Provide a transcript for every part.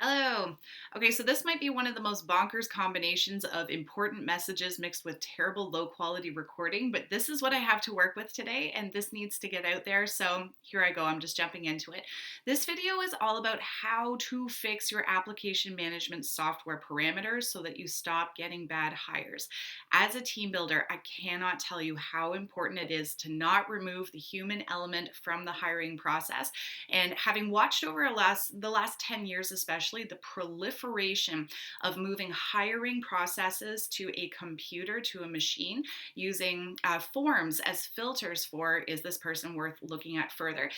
Hello. Okay, so this might be one of the most bonkers combinations of important messages mixed with terrible low quality recording, but this is what I have to work with today, and this needs to get out there. So here I go. I'm just jumping into it. This video is all about how to fix your application management software parameters so that you stop getting bad hires. As a team builder, I cannot tell you how important it is to not remove the human element from the hiring process. And having watched over the last 10 years, especially the proliferation of moving hiring processes to a computer, to a machine, using forms as filters for, is this person worth looking at further?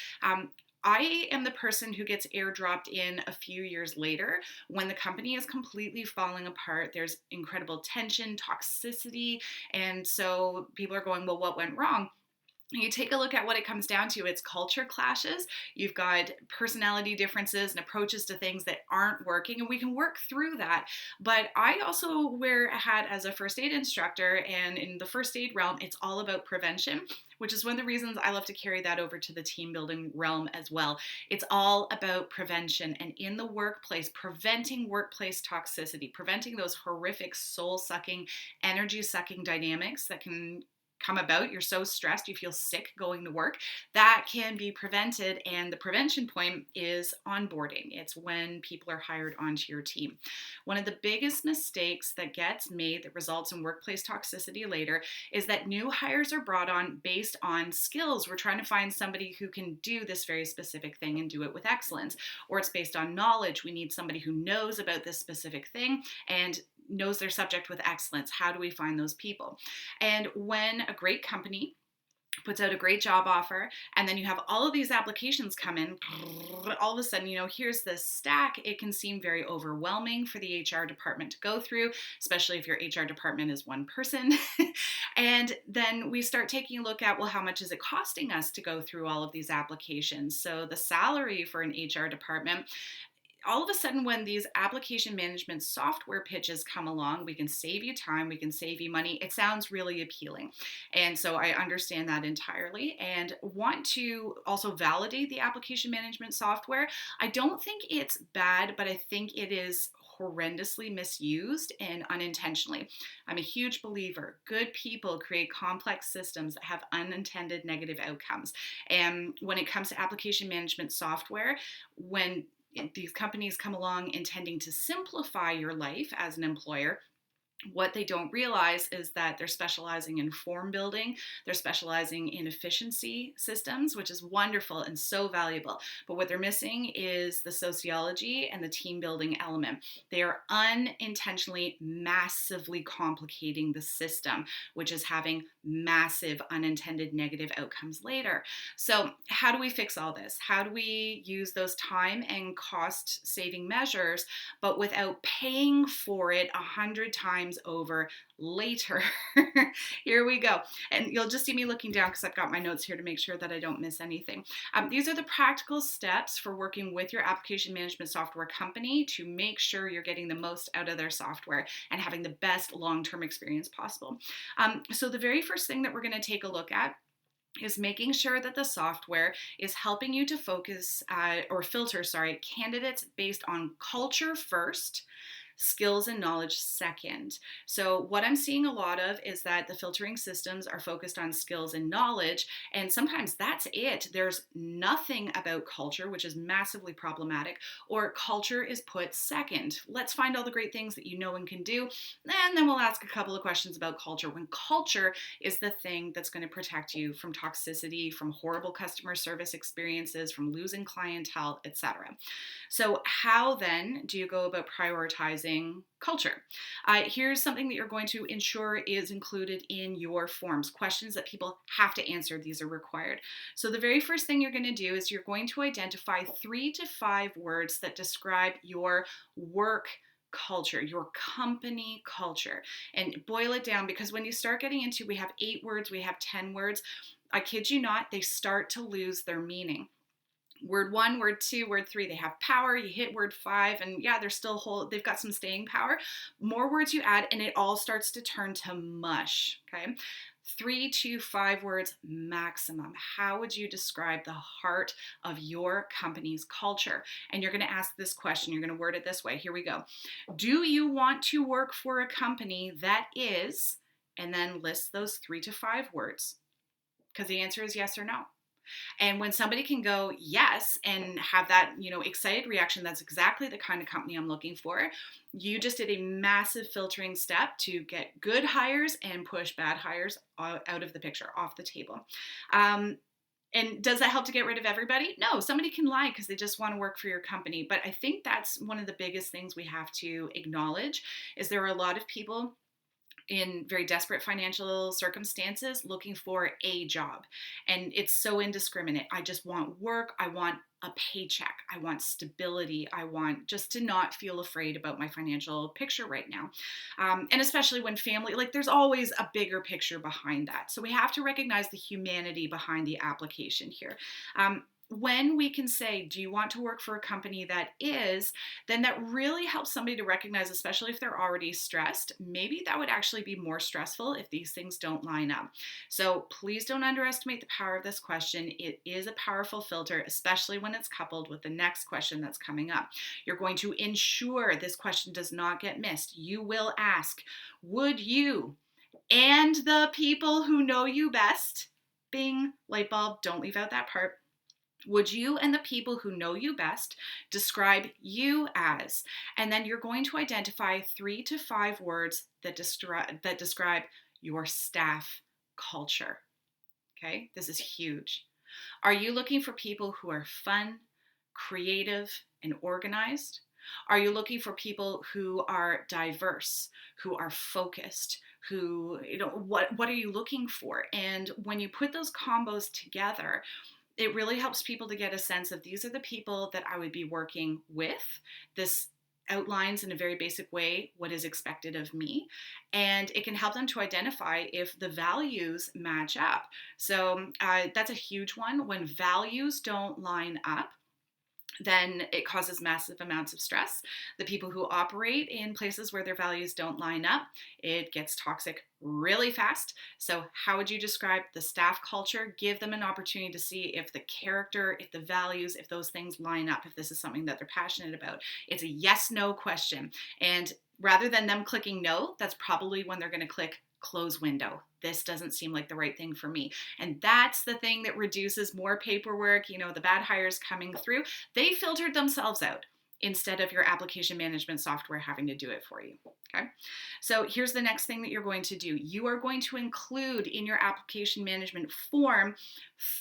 I am the person who gets airdropped in a few years later when the company is completely falling apart. There's incredible tension, toxicity, and so people are going, well, what went wrong? You take a look at what it comes down to. It's culture clashes. You've got personality differences and approaches to things that aren't working, and we can work through that. But I also wear a hat as a first aid instructor, and in the first aid realm, it's all about prevention, which is one of the reasons I love to carry that over to the team building realm as well. It's all about prevention, and in the workplace, preventing workplace toxicity, preventing those horrific soul sucking, energy sucking dynamics that can come about. You're so stressed, you feel sick going to work. That can be prevented, and the prevention point is onboarding. It's when people are hired onto your team. One of the biggest mistakes that gets made that results in workplace toxicity later is that new hires are brought on based on skills. We're trying to find somebody who can do this very specific thing and do it with excellence. Or it's based on knowledge. We need somebody who knows about this specific thing and knows their subject with excellence. How do we find those people? And when a great company puts out a great job offer, and then you have all of these applications come in, all of a sudden, here's this stack. It can seem very overwhelming for the HR department to go through, especially if your HR department is one person. And then we start taking a look at, well, how much is it costing us to go through all of these applications? So the salary for an HR department, all of a sudden, when these application management software pitches come along, we can save you time, we can save you money. It sounds really appealing. And so I understand that entirely and want to also validate the application management software. I don't think it's bad, but I think it is horrendously misused and unintentionally. I'm a huge believer. Good people create complex systems that have unintended negative outcomes. And when it comes to application management software, when these companies come along intending to simplify your life as an employer, what they don't realize is that they're specializing in form building, they're specializing in efficiency systems, which is wonderful and so valuable. But what they're missing is the sociology and the team building element. They are unintentionally massively complicating the system, which is having massive unintended negative outcomes later. So how do we fix all this? How do we use those time and cost saving measures, but without paying for it 100 times over later? Here we go. And you'll just see me looking down because I've got my notes here to make sure that I don't miss anything. These are the practical steps for working with your application management software company to make sure you're getting the most out of their software and having the best long-term experience possible. So the very first thing that we're going to take a look at is making sure that the software is helping you to focus or filter, candidates based on culture first, skills and knowledge second. So what I'm seeing a lot of is that the filtering systems are focused on skills and knowledge, and sometimes that's it. There's nothing about culture, which is massively problematic, or culture is put second. Let's find all the great things that you know and can do, and then we'll ask a couple of questions about culture, when culture is the thing that's going to protect you from toxicity, from horrible customer service experiences, from losing clientele, etc. So how then do you go about prioritizing culture? Here's something that you're going to ensure is included in your forms. Questions that people have to answer. These are required. So the very first thing you're going to do is you're going to identify 3 to 5 words that describe your work culture, your company culture, and boil it down, because when you start getting into, we have 8 words, we have 10 words, I kid you not, they start to lose their meaning. Word 1, word 2, word 3, they have power. You hit word 5 and yeah, they've got some staying power. More words you add and it all starts to turn to mush, okay? 3 to 5 words maximum. How would you describe the heart of your company's culture? And you're going to ask this question. You're going to word it this way. Here we go. Do you want to work for a company that is, and then list those 3 to 5 words? Because the answer is yes or no. And when somebody can go yes and have that, excited reaction, that's exactly the kind of company I'm looking for. You just did a massive filtering step to get good hires and push bad hires out of the picture, off the table. And does that help to get rid of everybody? No, somebody can lie because they just want to work for your company. But I think that's one of the biggest things we have to acknowledge is there are a lot of people in very desperate financial circumstances looking for a job. And it's so indiscriminate. I just want work. I want a paycheck. I want stability. I want just to not feel afraid about my financial picture right now. And especially when family, like there's always a bigger picture behind that. So we have to recognize the humanity behind the application here. When we can say, do you want to work for a company that is, then that really helps somebody to recognize, especially if they're already stressed, maybe that would actually be more stressful if these things don't line up. So please don't underestimate the power of this question. It is a powerful filter, especially when it's coupled with the next question that's coming up. You're going to ensure this question does not get missed. You will ask, would you and the people who know you best, bing, light bulb, don't leave out that part. Would you and the people who know you best describe you as? And then you're going to identify 3 to 5 words that describe your staff culture. Okay, this is huge. Are you looking for people who are fun, creative, and organized? Are you looking for people who are diverse, who are focused, who, what are you looking for? And when you put those combos together, it really helps people to get a sense of these are the people that I would be working with. This outlines in a very basic way what is expected of me, and it can help them to identify if the values match up. So that's a huge one. When values don't line up, then it causes massive amounts of stress. The people who operate in places where their values don't line up, it gets toxic really fast. So how would you describe the staff culture? Give them an opportunity to see if the character, if the values, if those things line up, if this is something that they're passionate about. It's a yes/no question. And rather than them clicking no, that's probably when they're going to click close window. This doesn't seem like the right thing for me. And that's the thing that reduces more paperwork, the bad hires coming through. They filtered themselves out instead of your application management software having to do it for you. Okay. So here's the next thing that you're going to do. You are going to include in your application management form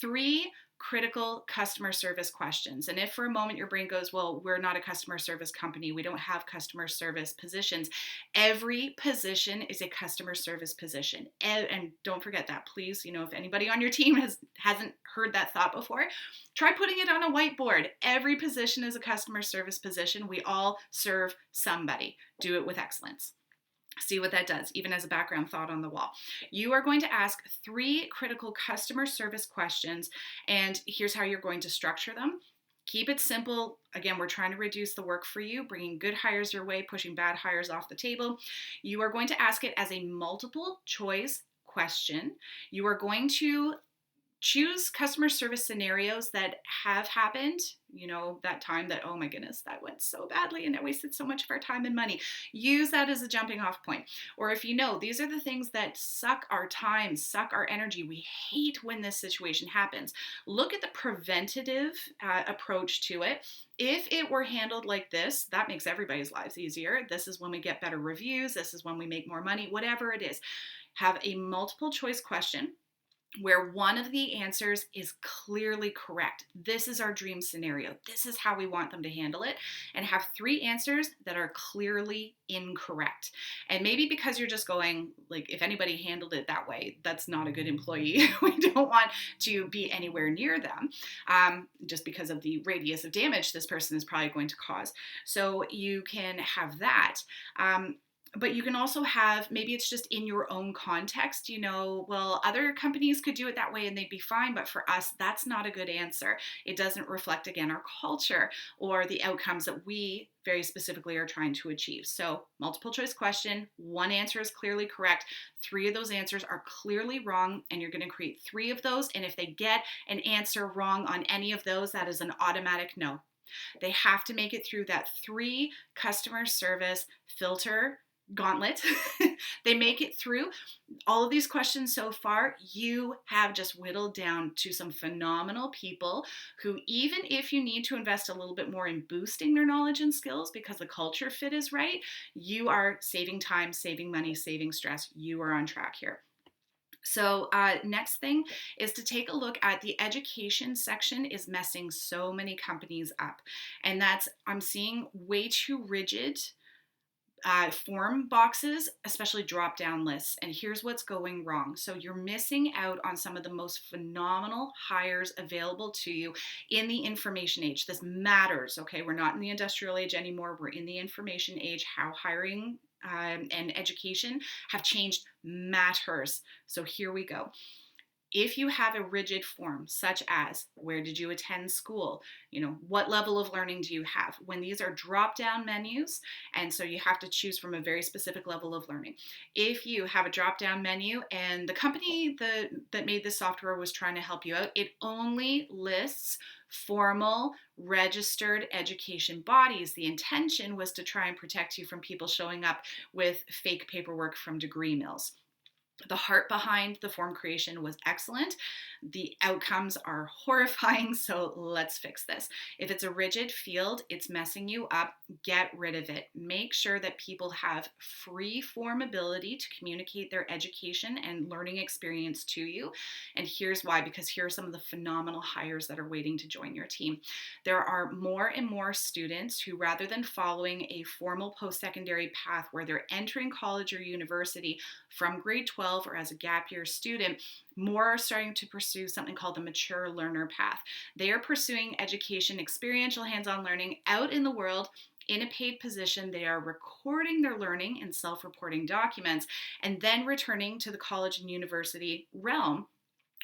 3 critical customer service questions. And if for a moment your brain goes, well, we're not a customer service company, we don't have customer service positions. Every position is a customer service position. And don't forget that, please. If anybody on your team hasn't heard that thought before, try putting it on a whiteboard. Every position is a customer service position. We all serve somebody. Do it with excellence. See what that does, even as a background thought on the wall. You are going to ask 3 critical customer service questions, and here's how you're going to structure them. Keep it simple. Again, we're trying to reduce the work for you, bringing good hires your way, pushing bad hires off the table. You are going to ask it as a multiple choice question. You are going to choose customer service scenarios that have happened, that time that, oh my goodness, that went so badly and it wasted so much of our time and money. Use that as a jumping off point. Or if these are the things that suck our time, suck our energy, we hate when this situation happens. Look at the preventative approach to it. If it were handled like this, that makes everybody's lives easier. This is when we get better reviews. This is when we make more money, whatever it is. Have a multiple choice question where one of the answers is clearly correct. This is our dream scenario. This is how we want them to handle it. And have 3 answers that are clearly incorrect. And maybe because you're just going, like, if anybody handled it that way, that's not a good employee. We don't want to be anywhere near them, just because of the radius of damage this person is probably going to cause. So you can have that. But you can also have, maybe it's just in your own context, well, other companies could do it that way and they'd be fine, but for us, that's not a good answer. It doesn't reflect, again, our culture or the outcomes that we very specifically are trying to achieve. So, multiple choice question, one answer is clearly correct. 3 of those answers are clearly wrong, and you're going to create 3 of those. And if they get an answer wrong on any of those, that is an automatic no. They have to make it through that 3 customer service filter gauntlet. They make it through all of these questions so far. You have just whittled down to some phenomenal people who, even if you need to invest a little bit more in boosting their knowledge and skills because the culture fit is right, you are saving time, saving money, saving stress. You are on track here. So next thing is to take a look at the education section is messing so many companies up. And that's, I'm seeing way too rigid form boxes, especially drop-down lists. And here's what's going wrong. So you're missing out on some of the most phenomenal hires available to you in the information age. This matters, okay? We're not in the industrial age anymore. We're in the information age. How hiring and education have changed matters. So here we go. If you have a rigid form, such as where did you attend school, what level of learning do you have? When these are drop-down menus, and so you have to choose from a very specific level of learning. If you have a drop-down menu and the company that made this software was trying to help you out, it only lists formal, registered education bodies. The intention was to try and protect you from people showing up with fake paperwork from degree mills. The heart behind the form creation was excellent. The outcomes are horrifying, so let's fix this. If it's a rigid field, it's messing you up, get rid of it. Make sure that people have free form ability to communicate their education and learning experience to you. And here's why, because here are some of the phenomenal hires that are waiting to join your team. There are more and more students who, rather than following a formal post-secondary path where they're entering college or university from grade 12 or as a gap year student, more are starting to pursue something called the mature learner path. They are pursuing education, experiential hands-on learning out in the world in a paid position. They are recording their learning in self-reporting documents and then returning to the college and university realm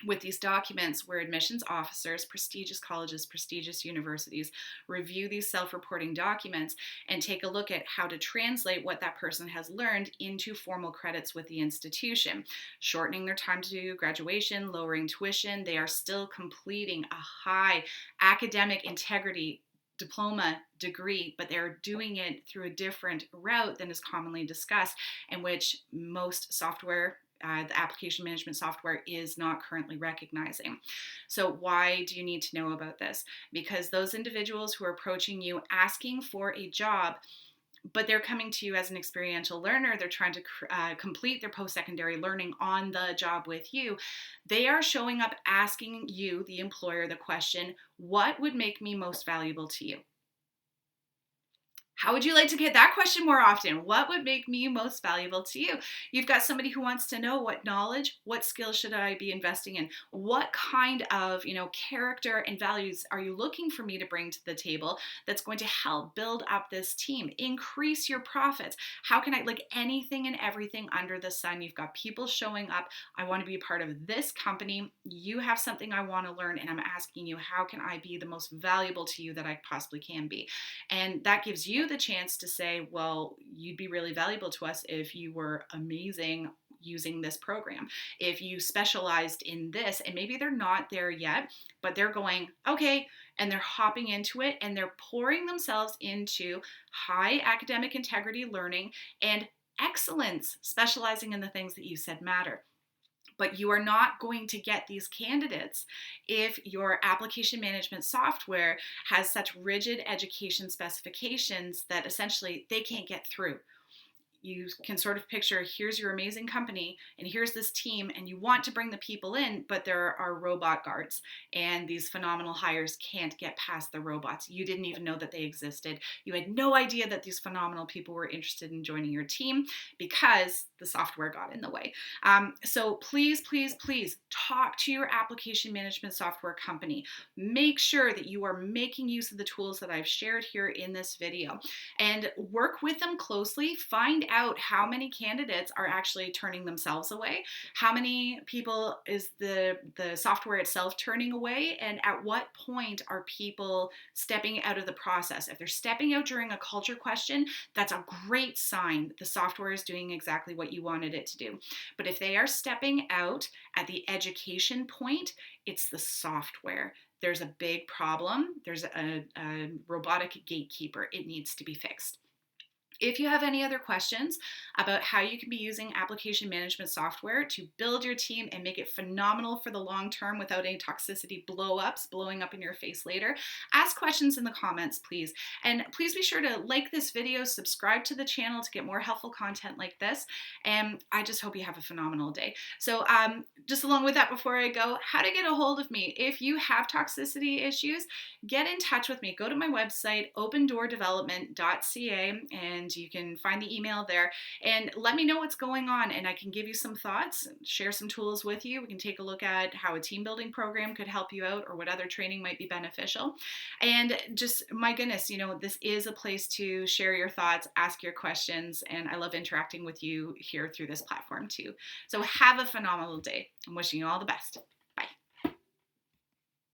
with these documents where admissions officers, prestigious colleges, prestigious universities review these self-reporting documents and take a look at how to translate what that person has learned into formal credits with the institution, shortening their time to graduation, lowering tuition. They are still completing a high academic integrity diploma degree, but they're doing it through a different route than is commonly discussed, in which most software, the application management software, is not currently recognizing. So why do you need to know about this? Because those individuals who are approaching you asking for a job, but they're coming to you as an experiential learner, they're trying to complete their post-secondary learning on the job with you, they are showing up asking you, the employer, the question, what would make me most valuable to you? How would you like to get that question more often? What would make me most valuable to you? You've got somebody who wants to know what knowledge, what skills should I be investing in? What kind of, character and values are you looking for me to bring to the table that's going to help build up this team, increase your profits? How can I, like anything and everything under the sun, you've got people showing up. I want to be a part of this company. You have something I want to learn, and I'm asking you, how can I be the most valuable to you that I possibly can be? And that gives you the chance to say, well, you'd be really valuable to us if you were amazing using this program, if you specialized in this. And maybe they're not there yet, but they're going, okay, and they're hopping into it and they're pouring themselves into high academic integrity learning and excellence, specializing in the things that you said matter. But you are not going to get these candidates if your application management software has such rigid education specifications that essentially they can't get through. You can sort of picture, here's your amazing company and here's this team, and you want to bring the people in, but there are robot guards and these phenomenal hires can't get past the robots. You didn't even know that they existed. You had no idea that these phenomenal people were interested in joining your team because the software got in the way. So please, please, please talk to your application management software company. Make sure that you are making use of the tools that I've shared here in this video and work with them closely. Find out how many candidates are actually turning themselves away, how many people is the software itself turning away, and at what point are people stepping out of the process. If they're stepping out during a culture question, that's a great sign that the software is doing exactly what you wanted it to do. But if they are stepping out at the education point, it's the software. There's a big problem. There's a robotic gatekeeper. It needs to be fixed. If you have any other questions about how you can be using application management software to build your team and make it phenomenal for the long term without any toxicity blowing up in your face later, ask questions in the comments, please. And please be sure to like this video, subscribe to the channel to get more helpful content like this. And I just hope you have a phenomenal day. So just along with that, before I go, how to get a hold of me. If you have toxicity issues, get in touch with me. Go to my website, opendoordevelopment.ca, and you can find the email there, and let me know what's going on, and I can give you some thoughts, share some tools with you. We can take a look at how a team building program could help you out, or what other training might be beneficial. And just, my goodness, this is a place to share your thoughts, ask your questions, and I love interacting with you here through this platform too. So have a phenomenal day. I'm wishing you all the best.